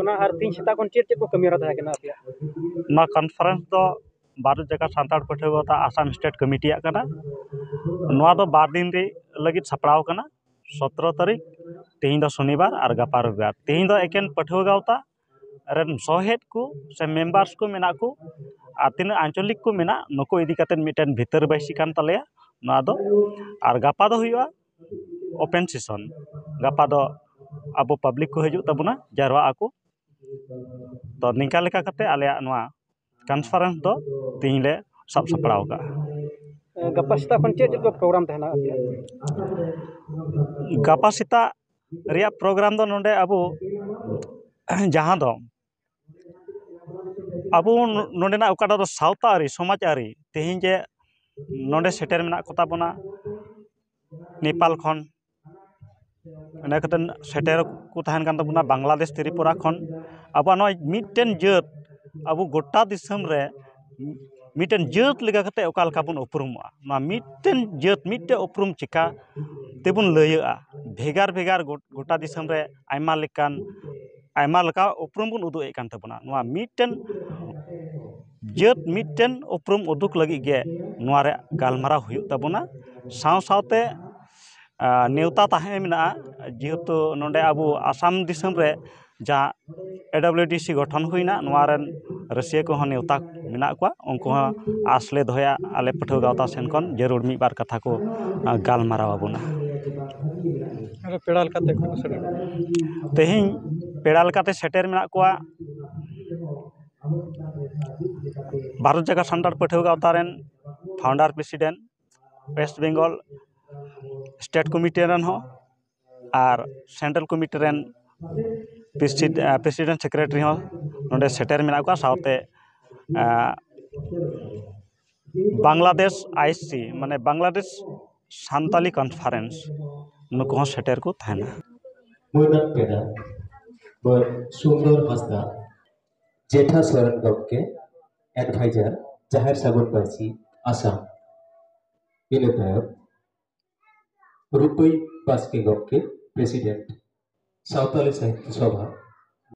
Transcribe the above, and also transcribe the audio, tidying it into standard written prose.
ᱛᱟᱵᱚᱱᱟ ᱟᱨ ᱛᱤᱦᱤᱧ ᱥᱮᱛᱟᱜ ᱠᱷᱚᱱ ᱪᱮᱫ ᱪᱮᱫ ᱠᱚ ᱠᱟᱹᱢᱤ ᱦᱚᱨᱟ ᱛᱟᱦᱮᱸ ᱠᱟᱱᱟ ᱟᱯᱮᱭᱟᱜ? ᱱᱚᱣᱟ ᱠᱚᱱᱯᱷᱟᱨᱮᱱᱥ ᱫᱚ ᱵᱷᱟᱨᱚᱛ ᱡᱟᱠᱟᱛ ᱥᱟᱱᱛᱟᱲ ᱯᱟᱹᱴᱷᱩᱣᱟᱹ ᱜᱟᱶᱛᱟ ᱟᱥᱟᱢ ᱥᱴᱮᱴ ᱠᱚᱢᱤᱴᱤᱭᱟᱜ ᱠᱟᱱᱟ। ᱱᱚᱣᱟ ᱫᱚ 2 दिन लगित सपड़ाव कना 17 तारीख तेहिं दो शनिवार और गपा रविवार। तेहिं दो एकेन पठुआ गावता रेन सहेद को से मेम्बार्स को मेना को और तीन आंचलिक को मेना नुको इदी कातेन मिटेन भीतर बैसी कान तलेया नोआ दो और गपा दो हुआ ओपन सेशन। गपा दो अब पब्लिक को हजू तबना जारवा आको तो निका लेका काते आलेया नोआ कॉन्फ्रेंस दो तेहिं ले सब सपड़ाव का। गपा सेताग खन चेद चेद को प्रोग्राम तहना आपेयाग? गपा सेता रिया प्रोग्राम दो नोंडे अबो जहां दो अबो नोंडेना ओकाटा दो सावता आरी समाज आरी तेहिं जे नोंडे सेटेर मेना को ताबोना नेपाल खन ᱚᱱᱟ ᱠᱟᱛᱮᱱ ᱥᱮᱴᱮᱨ ᱠᱚ ᱛᱟᱦᱮᱱ ᱠᱟᱱ ᱛᱟᱵᱚᱱᱟ ᱵᱟᱝᱞᱟᱫᱮᱥ ᱛᱨᱤᱯᱩᱨᱟ ᱠᱷᱚᱱ ᱟᱵᱚ ᱱᱚᱣᱟ ᱢᱤᱫᱴᱮᱱ ᱡᱟᱹᱛ ᱟᱵᱚ ᱜᱚᱴᱟ ᱫᱤᱥᱚᱢ ᱨᱮ ᱢᱤᱫᱴᱮᱱ ᱡᱟᱹᱛ ᱞᱮᱠᱟ ᱠᱟᱛᱮ ᱚᱠᱟ ᱞᱮᱠᱟ ᱵᱚᱱ ᱩᱯᱨᱩᱢᱚᱜᱼᱟ ᱱᱚᱣᱟ ᱢᱤᱫᱴᱮᱱ ᱡᱟᱹᱛ ᱢᱤᱫᱴᱮᱱ ᱩᱯᱨᱩᱢ ᱪᱤᱠᱟ ᱛᱮᱵᱚᱱ ᱞᱟᱹᱭᱟᱹᱜᱼᱟ ᱵᱷᱮᱜᱟᱨ ᱵᱷᱮᱜᱟᱨ ᱜᱚᱴᱟ ᱫᱤᱥᱚᱢ ᱨᱮ ᱟᱭᱢᱟ ᱞᱮᱠᱟ ᱩᱯᱨᱩᱢ ᱵᱚᱱ ᱩᱫᱩᱜ ᱮᱫ ᱠᱟᱱ ᱛᱟᱵᱚᱱᱟ ᱱᱚᱣᱟ ᱢᱤᱫᱴᱮᱱ ᱡᱟᱹᱛ ᱢᱤᱫᱴᱮᱱ ᱩᱯᱨᱩᱢ ᱩᱫᱩᱜ ᱞᱟᱹᱜᱤᱫ ᱜᱮ ᱱᱚᱣᱟ ᱨᱮ ᱜᱟᱞᱢᱟᱨᱟᱣ ᱦᱩᱭᱩᱜ ᱛᱟᱵᱚᱱᱟ ᱥᱟᱶ ᱥᱟᱶᱛᱮ नेवता ताहे मेना जेहेतु नोंडे अबो आसाम दिसम रे जा AWDC गठन हुईना नोआरेन रसिया को नेवता मेना को उनको आसले दोया आले पठुआ गावता सेन खन जरूर मी बार कथा को गालमाराव आबोना। पेड़ा लकाते को तेहिं पेड़ा लकाते सेटेर मेना कोआ भारत जायगा सान्ताड़ पठुआ गावता रेन founder president West Bengal state committee रेन हो और सेंट्रल कमिटी रेन प्रेसिडेंट सेक्रेटरी हो नोंडे सेटेर मेना को सावते बांग्लादेश IC माने बांग्लादेश सान्ताली कॉन्फ्रेंस नुको हो सेटेर को थाना मुनक पेड़ा बर सुंदर हस्ता जेठा सरन गमके एडवाइजर जाहिर सागुन पार्सी आसाम इने तायब रुपई बास्के गमके प्रेसिडेंट सावताली साहित्य सभा